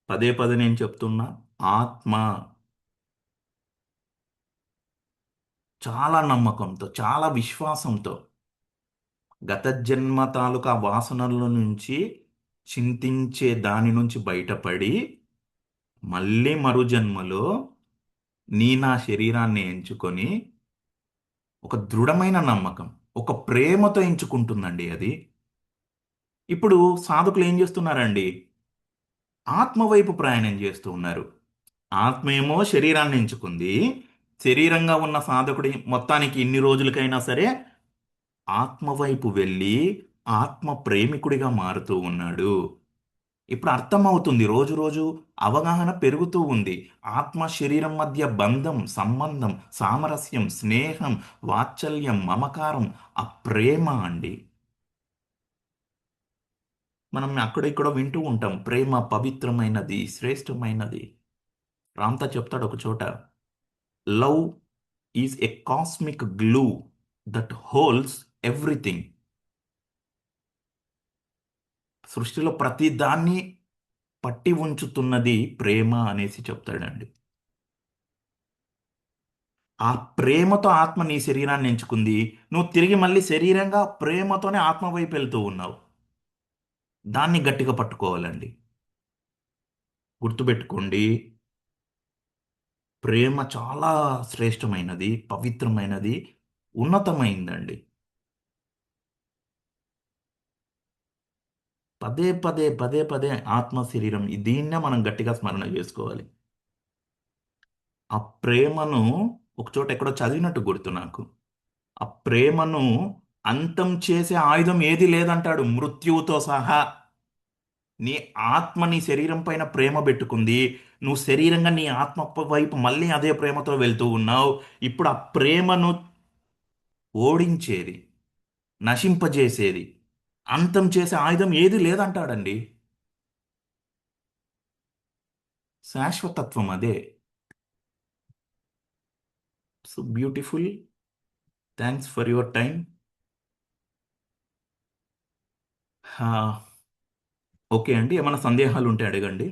పదే పదే నేను చెప్తున్నా. ఆత్మ చాలా నమ్మకంతో, చాలా విశ్వాసంతో గత జన్మ తాలూకా వాసనల నుంచి చింతించే దాని నుంచి బయటపడి మళ్ళీ మరు జన్మలో నా శరీరాన్ని ఎంచుకొని ఒక దృఢమైన నమ్మకం, ఒక ప్రేమతో ఎంచుకుంటుందండి అది. ఇప్పుడు సాధకులు ఏం చేస్తున్నారండి? ఆత్మ వైపు ప్రయాణం చేస్తూ ఉన్నారు. ఆత్మ ఏమో శరీరాన్ని ఎంచుకుంది. శరీరంగా ఉన్న సాధకుడి మొత్తానికి ఇన్ని రోజులకైనా సరే ఆత్మ వైపు వెళ్ళి ఆత్మ ప్రేమికుడిగా మారుతూ ఉన్నాడు. ఇప్పుడు అర్థమవుతుంది, రోజు రోజు అవగాహన పెరుగుతూ ఉంది. ఆత్మ శరీరం మధ్య బంధం, సంబంధం, సామరస్యం, స్నేహం, వాత్సల్యం, మమకారం, ఆ ప్రేమ అండి. మనం అక్కడిక్కడ వింటూ ఉంటాం, ప్రేమ పవిత్రమైనది, శ్రేష్టమైనది. రామ్తా చెప్తాడు ఒక చోట, love is a cosmic glue that holds everything. సృష్టిలో ప్రతి దాన్ని పట్టి ఉంచుతున్నది ప్రేమ అనేసి చెప్తాడండి. ఆ ప్రేమతో ఆత్మ నీ శరీరాన్ని ఎంచుకుంది. నువ్వు తిరిగి మళ్ళీ శరీరంగా ప్రేమతోనే ఆత్మ వైపు వెళ్తూ ఉన్నావు. దాన్ని గట్టిగా పట్టుకోవాలండి. గుర్తుపెట్టుకోండి, ప్రేమ చాలా శ్రేష్టమైనది, పవిత్రమైనది, ఉన్నతమైందండి. పదే పదే పదే పదే ఆత్మ శరీరం దీన్నే మనం గట్టిగా స్మరణ చేసుకోవాలి. ఆ ప్రేమను ఒకచోట ఎక్కడో చదివినట్టు గుర్తు నాకు. ఆ ప్రేమను అంతం చేసే ఆయుధం ఏది లేదంటాడు, మృత్యువుతో సహా. నీ ఆత్మ నీ శరీరం పైన ప్రేమ పెట్టుకుంది. నువ్వు శరీరంగా నీ ఆత్మ వైపు మళ్ళీ అదే ప్రేమతో వెళ్తూ ఉన్నావు. ఇప్పుడు ఆ ప్రేమను ఓడించేది, నశింపజేసేది, అంతం చేసే ఆయుధం ఏది లేదంటాడండి. శాశ్వతత్వం అదే. So beautiful. Thanks for your time. Okay అండి, ఏమైనా సందేహాలు ఉంటే అడగండి.